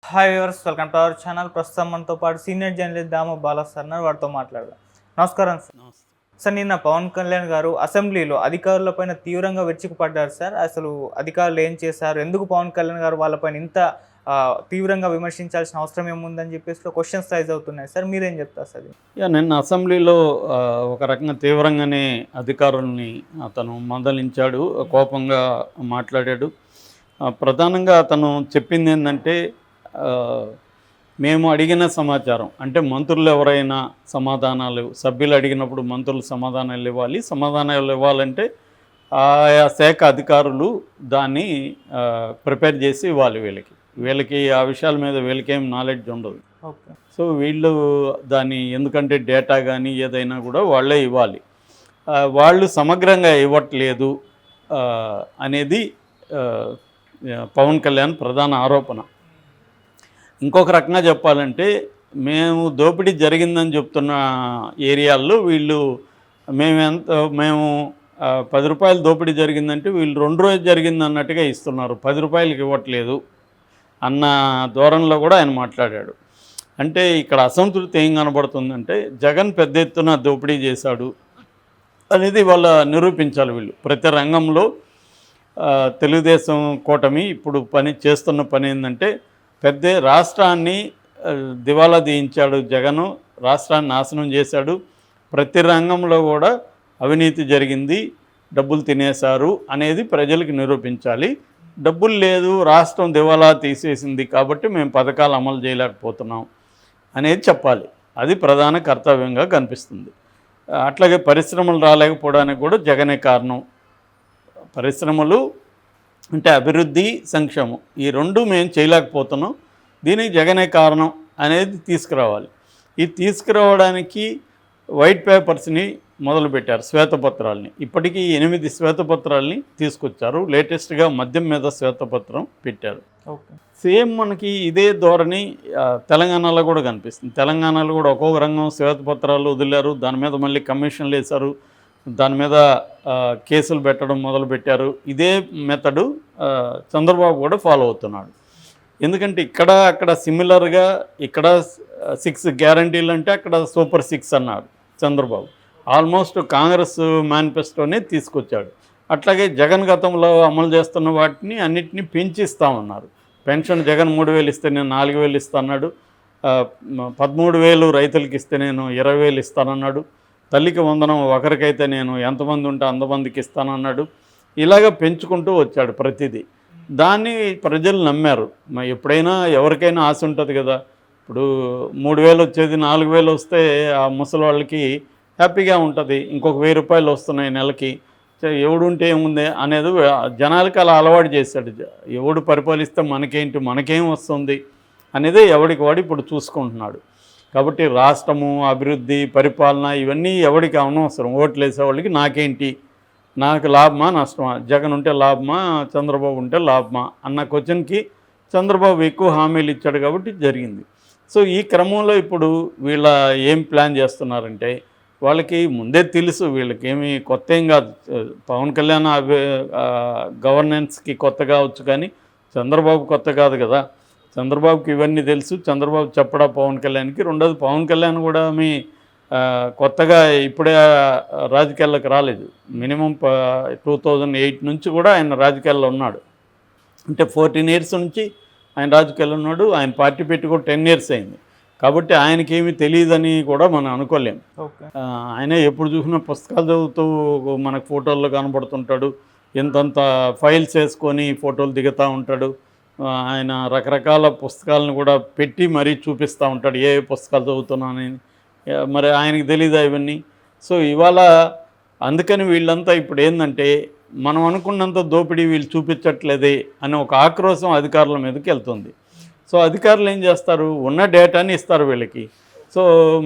Hi viewers, welcome to our channel. ప్రస్తుతం మనతో పాటు సీనియర్ జర్నలిస్ట్ దామ బాలా సార్ ఉన్నారు. వారితో మాట్లాడదాం. నమస్కారం సార్. నమస్తే. సార్, నిన్న పవన్ కళ్యాణ్ గారు అసెంబ్లీలో అధికారులపైన తీవ్రంగా విరుచుకుపడ్డారు సార్. అసలు అధికారులు ఏం చేశారు, ఎందుకు పవన్ కళ్యాణ్ గారు వాళ్ళపైన ఇంత తీవ్రంగా విమర్శించాల్సిన అవసరం ఏముందని చెప్పేసి క్వశ్చన్స్ రైజ్ అవుతున్నాయి సార్. మీరేం చెప్తారు సార్? నిన్న అసెంబ్లీలో ఒక రకంగా తీవ్రంగానే అధికారుల్ని అతను మందలించాడు, కోపంగా మాట్లాడాడు. ప్రధానంగా అతను చెప్పింది ఏంటంటే, మేము అడిగిన సమాచారం అంటే మంత్రులు ఎవరైనా సమాధానాలు, సభ్యులు అడిగినప్పుడు మంత్రులు సమాధానాలు ఇవ్వాలి. సమాధానాలు ఇవ్వాలంటే ఆయా శాఖ అధికారులు దాన్ని ప్రిపేర్ చేసి ఇవ్వాలి. వీళ్ళకి ఆ విషయాల మీద వీళ్ళకేం నాలెడ్జ్ ఉండదు. ఓకే. సో వీళ్ళు దాన్ని, ఎందుకంటే డేటా కానీ ఏదైనా కూడా వాళ్ళే ఇవ్వాలి. వాళ్ళు సమగ్రంగా ఇవ్వట్లేదు అనేది పవన్ కళ్యాణ్ ప్రధాన ఆరోపణ. ఇంకొక రకంగా చెప్పాలంటే, మేము దోపిడీ జరిగిందని చెప్తున్న ఏరియాల్లో వీళ్ళు మేము 10 రూపాయలు దోపిడీ జరిగిందంటే వీళ్ళు 2 రోజులు జరిగింది అన్నట్టుగా ఇస్తున్నారు, 10 రూపాయలకి ఇవ్వట్లేదు అన్న ధోరణిలో కూడా ఆయన మాట్లాడాడు. అంటే ఇక్కడ అసంతృప్తి ఏం కనబడుతుందంటే, జగన్ పెద్ద ఎత్తున దోపిడీ చేశాడు అనేది వాళ్ళ నిరూపించాలి. వీళ్ళు ప్రతి రంగంలో తెలుగుదేశం కూటమి ఇప్పుడు చేస్తున్న పని ఏంటంటే, రాష్ట్రాన్ని దివాలా తీయించాడు జగను, రాష్ట్రాన్ని నాశనం చేశాడు. ప్రతి రంగంలో కూడా అవినీతి జరిగింది, డబ్బులు తినేశారు అనేది ప్రజలకు నిరూపించాలి. డబ్బులు లేదు, రాష్ట్రం దివాలా తీసేసింది కాబట్టి మేము పథకాలు అమలు చేయలేకపోతున్నాం అనేది చెప్పాలి. అది ప్రధాన కర్తవ్యంగా కనిపిస్తుంది. అట్లాగే పరిశ్రమలు రాలేకపోవడానికి కూడా జగనే కారణం. పరిశ్రమలు అంటే అభివృద్ధి, సంక్షేమం, ఈ రెండు మేము చేయలేకపోతున్నాం, దీనికి జగనే కారణం అనేది తీసుకురావాలి. ఇది తీసుకురావడానికి వైట్ పేపర్స్ని మొదలుపెట్టారు, శ్వేతపత్రాలని. ఇప్పటికీ 8 శ్వేతపత్రాలని తీసుకొచ్చారు. లేటెస్ట్గా మద్యం మీద శ్వేతపత్రం పెట్టారు. ఓకే. సేమ్ మనకి ఇదే ధోరణి తెలంగాణలో కూడా కనిపిస్తుంది. తెలంగాణలో కూడా ఒక్కొక్క రంగం శ్వేతపత్రాలు వదిలారు, దాని మీద మళ్ళీ కమిషన్లు వేశారు, దాని మీద కేసులు పెట్టడం మొదలుపెట్టారు. ఇదే మెథడు చంద్రబాబు కూడా ఫాలో అవుతున్నాడు. ఎందుకంటే అక్కడ సిమిలర్గా, ఇక్కడ 6 గ్యారంటీలు అంటే అక్కడ సూపర్ 6 అన్నాడు చంద్రబాబు. ఆల్మోస్ట్ కాంగ్రెస్ మేనిఫెస్టోనే తీసుకొచ్చాడు. అట్లాగే జగన్ గతంలో అమలు చేస్తున్న వాటిని అన్నిటినీ పెంచిస్తామన్నారు. పెన్షన్ జగన్ 3,000 ఇస్తే నేను 4,000 ఇస్తానన్నాడు. 13,000 రైతులకి ఇస్తే నేను 20,000 ఇస్తానన్నాడు. తల్లికి వందనం ఒకరికైతే నేను ఎంతమంది ఉంటే అంతమందికి ఇస్తానన్నాడు. ఇలాగ పెంచుకుంటూ వచ్చాడు ప్రతిదీ. దాన్ని ప్రజలు నమ్మారు. ఎప్పుడైనా ఎవరికైనా ఆశ ఉంటుంది కదా. ఇప్పుడు 3,000 వచ్చేది 4,000 వస్తే ఆ ముసలి వాళ్ళకి హ్యాపీగా ఉంటుంది. ఇంకొక 1,000 రూపాయలు వస్తున్నాయి నెలకి, ఎవడుంటే ఏముంది అనేది జనాలకి అలా అలవాటు చేశాడు. ఎవడు పరిపాలిస్తే మనకేం వస్తుంది అనేది ఎవడికి వాడు ఇప్పుడు చూసుకుంటున్నాడు. కాబట్టి రాష్ట్రము, అభివృద్ధి, పరిపాలన ఇవన్నీ ఎవరికి అనవసరం. ఓట్లు వేసేవాళ్ళకి నాకేంటి, నాకు లాభమా నష్టమా, జగన్ ఉంటే లాభమా చంద్రబాబు ఉంటే లాభమా అన్న క్వశ్చన్కి చంద్రబాబు ఎక్కువ హామీలు ఇచ్చాడు కాబట్టి జరిగింది. సో ఈ క్రమంలో ఇప్పుడు వీళ్ళ ఏం ప్లాన్ చేస్తున్నారంటే, వాళ్ళకి ముందే తెలుసు, వీళ్ళకేమీ కొత్త ఏం కాదు. పవన్ కళ్యాణ్ గవర్నెన్స్కి కొత్త కావచ్చు కానీ చంద్రబాబు కొత్త కాదు కదా. చంద్రబాబుకి ఇవన్నీ తెలుసు. చంద్రబాబు చెప్పడా పవన్ కళ్యాణ్కి. రెండోది, పవన్ కళ్యాణ్ కూడా కొత్తగా ఇప్పుడే రాజకీయాల్లోకి రాలేదు. మినిమం 2008 నుంచి కూడా ఆయన రాజకీయాల్లో ఉన్నాడు. అంటే 14 ఇయర్స్ నుంచి ఆయన రాజకీయాల్లో ఉన్నాడు. ఆయన పార్టీ పెట్టి కూడా 10 ఇయర్స్ అయింది. కాబట్టి ఆయనకేమీ తెలియదని కూడా మనం అనుకోలేం. ఆయన ఎప్పుడు చూసినా పుస్తకాలు చదువుతూ మనకు ఫోటోల్లో కనబడుతుంటాడు. ఎంతంత ఫైల్స్ వేసుకొని ఫోటోలు దిగుతూ ఉంటాడు. ఆయన రకరకాల పుస్తకాలను కూడా పెట్టి మరీ చూపిస్తూ ఉంటాడు, ఏ పుస్తకాలు చదువుతున్నానని. మరి ఆయనకి తెలీదా ఇవన్నీ? సో ఇవాళ అందుకని వీళ్ళంతా ఇప్పుడు ఏంటంటే, మనం అనుకున్నంత దోపిడీ వీళ్ళు చూపించట్లేదే అనే ఒక ఆక్రోశం అధికారుల మీదకి వెళ్తుంది. సో అధికారులు ఏం చేస్తారు, ఉన్న డేటాని ఇస్తారు వీళ్ళకి. సో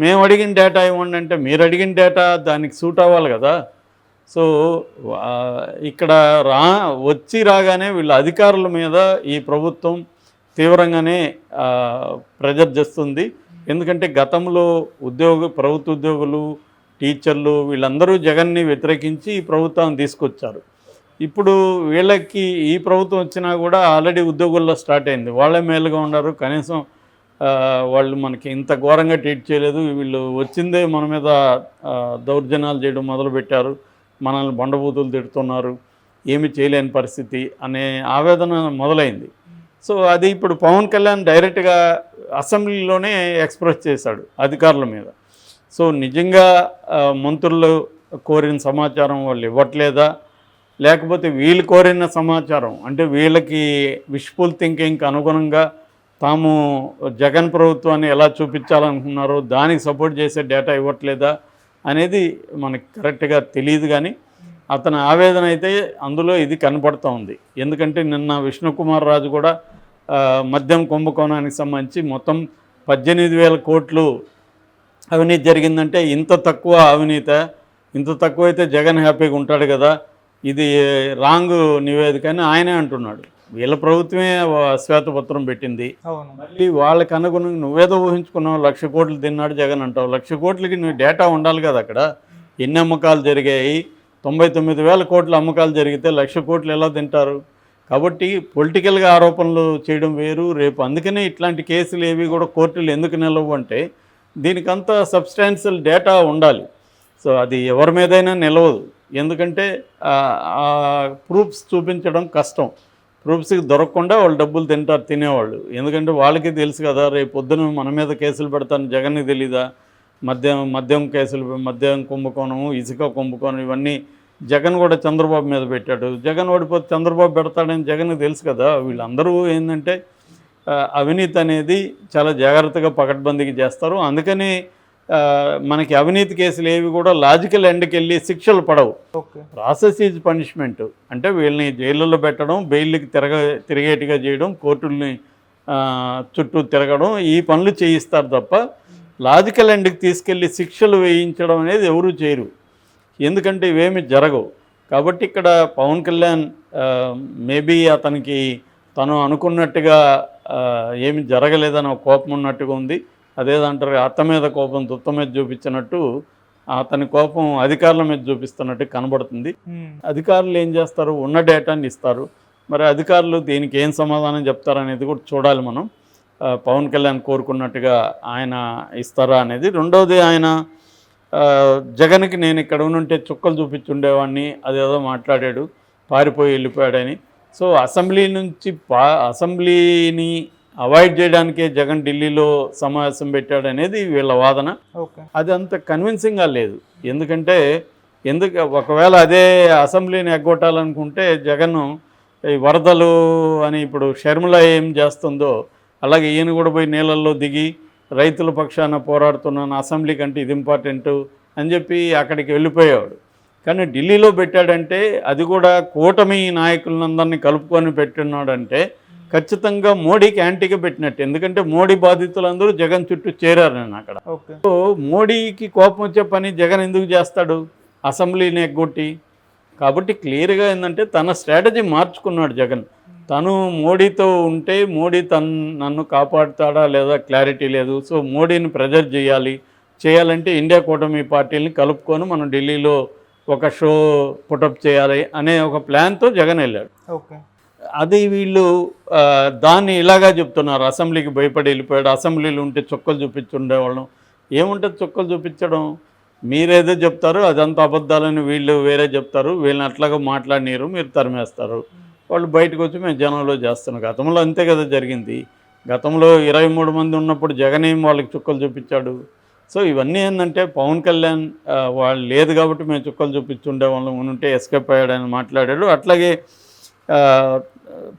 మేము అడిగిన డేటా ఇవ్వండి అంటే, మీరు అడిగిన డేటా దానికి సూట్ అవ్వాలి కదా. సో ఇక్కడ రాగానే వీళ్ళ అధికారుల మీద ఈ ప్రభుత్వం తీవ్రంగానే ప్రెజర్ చేస్తుంది. ఎందుకంటే గతంలో ప్రభుత్వ ఉద్యోగులు, టీచర్లు వీళ్ళందరూ జగన్ని వ్యతిరేకించి ఈ ప్రభుత్వాన్ని తీసుకొచ్చారు. ఇప్పుడు వీళ్ళకి ఈ ప్రభుత్వం వచ్చినా కూడా ఆల్రెడీ ఉద్యోగుల్లో స్టార్ట్ అయింది. వాళ్ళే మేలుగా ఉన్నారు, కనీసం వాళ్ళు మనకి ఇంత ఘోరంగా ట్రీట్ చేయలేదు, వీళ్ళు వచ్చిందే మన మీద దౌర్జన్యాలు చేయడం మొదలుపెట్టారు, మనల్ని బండబూతులు తిడుతున్నారు, ఏమి చేయలేని పరిస్థితి అనే ఆవేదన మొదలైంది. సో అది ఇప్పుడు పవన్ కళ్యాణ్ డైరెక్ట్గా అసెంబ్లీలోనే ఎక్స్ప్రెస్ చేశాడు అధికారుల మీద. సో నిజంగా మంత్రులు కోరిన సమాచారం వాళ్ళు ఇవ్వట్లేదా, లేకపోతే వీళ్ళు కోరిన సమాచారం అంటే వీళ్ళకి విష్ఫుల్ థింకింగ్కి అనుగుణంగా తాము జగన్ ప్రభుత్వాన్ని ఎలా చూపించాలనుకున్నారో దానికి సపోర్ట్ చేసే డేటా ఇవ్వట్లేదా అనేది మనకి కరెక్ట్గా తెలియదు. కానీ అతని ఆవేదన అయితే అందులో ఇది కనపడుతూ ఉంది. ఎందుకంటే నిన్న విష్ణుకుమార్ రాజు కూడా మద్యం కుంభకోణానికి సంబంధించి మొత్తం 18,000 కోట్లు అవినీతి జరిగిందంటే ఇంత తక్కువ అవినీతి, ఇంత తక్కువ అయితే జగన్ హ్యాపీగా ఉంటాడు కదా, ఇది రాంగ్ నివేదిక అని ఆయనే అంటున్నాడు. వీళ్ళ ప్రభుత్వమే శ్వేతపత్రం పెట్టింది. మళ్ళీ వాళ్ళకి అనుగుణంగా నువ్వేదో ఊహించుకున్నావు 1,00,000 కోట్లు తిన్నాడు జగన్ అంటావు. 1,00,000 కోట్లకి నువ్వు డేటా ఉండాలి కదా. అక్కడ ఎన్ని అమ్మకాలు జరిగాయి, 99,000 కోట్ల అమ్మకాలు జరిగితే 1,00,000 కోట్లు ఎలా తింటారు? కాబట్టి పొలిటికల్గా ఆరోపణలు చేయడం వేరు. రేపు అందుకనే ఇట్లాంటి కేసులు ఏవి కూడా కోర్టులు ఎందుకు నిలవు అంటే దీనికంతా సబ్స్టాన్షియల్ డేటా ఉండాలి. సో అది ఎవరి మీదైనా నిలవదు. ఎందుకంటే ప్రూఫ్స్ చూపించడం కష్టం. ప్రూఫ్స్కి దొరకకుండా వాళ్ళు డబ్బులు తినేవాళ్ళు. ఎందుకంటే వాళ్ళకి తెలుసు కదా, రేపు పొద్దున మన మీద కేసులు పెడతాను జగన్కి తెలీదా, మద్యం కేసులు, మద్యం కుంభకోణము, ఇసుక కుంభకోణం, ఇవన్నీ జగన్ కూడా చంద్రబాబు మీద పెట్టాడు. జగన్ ఓడిపోతే చంద్రబాబు పెడతాడని జగన్కి తెలుసు కదా. వీళ్ళందరూ ఏంటంటే అవినీతి అనేది చాలా జాగ్రత్తగా పకడ్బందీకి చేస్తారు. అందుకని మనకి అవినీతి కేసులు ఏవి కూడా లాజికల్ ఎండ్కి వెళ్ళి శిక్షలు పడవు. Process is punishment. అంటే వీళ్ళని జైళ్ళలో పెట్టడం, బెయిల్కి తిరిగేట్టుగా చేయడం, కోర్టుల్ని చుట్టూ తిరగడం, ఈ పనులు చేయిస్తారు తప్ప లాజికల్ ఎండ్కి తీసుకెళ్ళి శిక్షలు వేయించడం అనేది ఎవరూ చేయరు. ఎందుకంటే ఇవేమి జరగవు. కాబట్టి ఇక్కడ పవన్ కళ్యాణ్ మేబీ అతనికి తను అనుకున్నట్టుగా ఏమి జరగలేదని ఒక కోపం ఉన్నట్టుగా ఉంది. అదేదంటారు, అత్త మీద కోపం దుత్త మీద చూపించినట్టు అతని కోపం అధికారుల మీద చూపిస్తున్నట్టు కనబడుతుంది. అధికారులు ఏం చేస్తారు, ఉన్న డేటాని ఇస్తారు. మరి అధికారులు దీనికి ఏం సమాధానం చెప్తారనేది కూడా చూడాలి మనం. పవన్ కళ్యాణ్ కోరుకున్నట్టుగా ఆయన ఇస్తారా అనేది. రెండవది, ఆయన జగన్కి నేను ఇక్కడ ఉంటే చుక్కలు చూపించుండేవాడిని అదేదో మాట్లాడాడు, పారిపోయి వెళ్ళిపోయాడని. సో అసెంబ్లీని అవాయిడ్ చేయడానికే జగన్ ఢిల్లీలో సమావేశం పెట్టాడు అనేది వీళ్ళ వాదన. అది అంత కన్విన్సింగ్గా లేదు. ఎందుకంటే ఒకవేళ అదే అసెంబ్లీని ఎగ్గొట్టాలనుకుంటే జగన్ ఈ వరదలు అని ఇప్పుడు షర్మిల ఏం చేస్తుందో అలాగే ఈయన కూడా పోయి నీళ్ళల్లో దిగి రైతుల పక్షాన పోరాడుతున్నాను, అసెంబ్లీ కంటే ఇది ఇంపార్టెంట్ అని చెప్పి అక్కడికి వెళ్ళిపోయేవాడు. కానీ ఢిల్లీలో పెట్టాడంటే అది కూడా కూటమి నాయకులందరినీ కలుపుకొని పెట్టినాడంటే ఖచ్చితంగా మోడీకి యాంటీగా పెట్టినట్టు. ఎందుకంటే మోడీ బాధితులందరూ జగన్ చుట్టూ చేరారు నేను అక్కడ. సో మోడీకి కోపం వచ్చే పని జగన్ ఎందుకు చేస్తాడు, అసెంబ్లీని ఎగ్గొట్టి? కాబట్టి క్లియర్గా ఏంటంటే తన స్ట్రాటజీ మార్చుకున్నాడు జగన్. తను మోడీతో ఉంటే మోడీ నన్ను కాపాడుతాడా లేదా క్లారిటీ లేదు. సో మోడీని ప్రెజర్ చేయాలంటే ఇండియా కూటమి పార్టీలని కలుపుకొని మనం ఢిల్లీలో ఒక షో పుటప్ చేయాలి అనే ఒక ప్లాన్తో జగన్ వెళ్ళాడు. అది వీళ్ళు దాన్ని ఇలాగా చెప్తున్నారు, అసెంబ్లీకి భయపడి వెళ్ళిపోయాడు, అసెంబ్లీలో ఉంటే చుక్కలు చూపించుండేవాళ్ళం. ఏముంటుంది చుక్కలు చూపించడం? మీరేదో చెప్తారు అదంతా అబద్ధాలని వీళ్ళు వేరే చెప్తారు, వీళ్ళని అట్లాగా మాట్లాడినారు, మీరు తరిమేస్తారు. వాళ్ళు బయటకు వచ్చి మేము జనంలో చేస్తున్నాం. గతంలో అంతే కదా జరిగింది. గతంలో 23 మంది ఉన్నప్పుడు జగన్ ఏం వాళ్ళకి చుక్కలు చూపించాడు. సో ఇవన్నీ ఏంటంటే పవన్ కళ్యాణ్ వాళ్ళు లేదు కాబట్టి మేము చుక్కలు చూపించుండే వాళ్ళం ఉంటే ఎస్కేప్ అయ్యాడని మాట్లాడాడు. అట్లాగే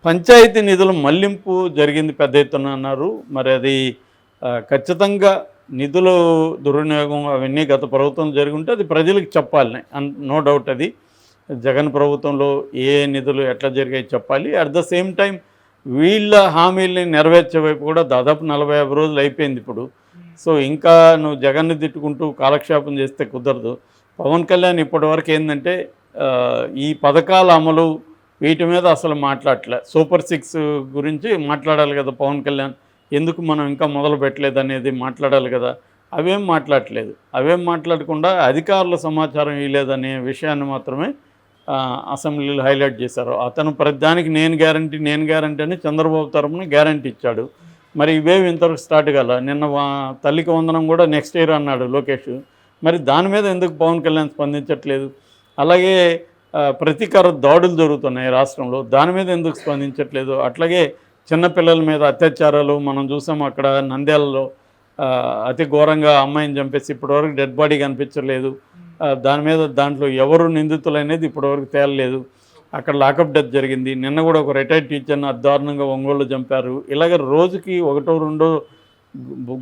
పంచాయతీ నిధుల మళ్లింపు జరిగింది పెద్ద ఎత్తున అన్నారు. మరి అది ఖచ్చితంగా నిధులు దుర్వినియోగం అవన్నీ గత ప్రభుత్వం జరుగుంటే అది ప్రజలకు చెప్పాలి, నో డౌట్. అది జగన్ ప్రభుత్వంలో ఏ నిధులు ఎట్లా జరిగాయి చెప్పాలి. అట్ ద సేమ్ టైం వీళ్ళ హామీల్ని నెరవేర్చే వైపు కూడా దాదాపు 45 రోజులు అయిపోయింది ఇప్పుడు. సో ఇంకా నువ్వు జగన్ని తిట్టుకుంటూ కాలక్షేపం చేస్తే కుదరదు. పవన్ కళ్యాణ్ ఇప్పటివరకు ఏంటంటే ఈ పథకాల అమలు వీటి మీద అసలు మాట్లాడలే. సూపర్ 6 గురించి మాట్లాడాలి కదా పవన్ కళ్యాణ్, ఎందుకు మనం ఇంకా మొదలు పెట్టలేదు అనేది మాట్లాడాలి కదా. అవేం మాట్లాడలేదు. అవేం మాట్లాడకుండా అధికారుల సమాచారం ఇవ్వలేదనే విషయాన్ని మాత్రమే అసెంబ్లీలో హైలైట్ చేశారు. అతను ప్రతిదానికి నేను గ్యారంటీ అని చంద్రబాబు తరఫున గ్యారంటీ ఇచ్చాడు. మరి ఇవేవి ఇంతవరకు స్టార్ట్ కాల. నిన్న తల్లికి వందనం కూడా నెక్స్ట్ ఇయర్ అన్నాడు లోకేష్. మరి దాని మీద ఎందుకు పవన్ కళ్యాణ్ స్పందించట్లేదు? అలాగే ప్రతీకార దాడులు జరుగుతున్నాయి రాష్ట్రంలో, దాని మీద ఎందుకు స్పందించట్లేదు? అట్లాగే చిన్నపిల్లల మీద అత్యాచారాలు మనం చూసాం. అక్కడ నంద్యాలలో అతి ఘోరంగా అమ్మాయిని చంపేసి ఇప్పటివరకు డెడ్ బాడీ కనిపించలేదు. దాంట్లో ఎవరు నిందితులు అనేది ఇప్పటివరకు తేలలేదు. అక్కడ లాకప్ డెత్ జరిగింది. నిన్న కూడా ఒక రిటైర్డ్ టీచర్ని దారుణంగా ఒంగోలు చంపారు. ఇలాగ రోజుకి ఒకటో రెండో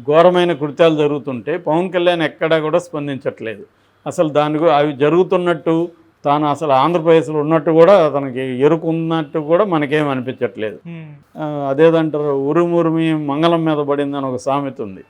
ఘోరమైన కృత్యాలు జరుగుతుంటే పవన్ కళ్యాణ్ ఎక్కడా కూడా స్పందించట్లేదు. అసలు అవి జరుగుతున్నట్టు, తాను అసలు ఆంధ్రప్రదేశ్లో ఉన్నట్టు కూడా తనకి ఎరుకున్నట్టు కూడా మనకేం అనిపించట్లేదు. అదేదంటారు, ఉరుమురిమి మంగళం మీద పడిందని ఒక సామెత ఉంది.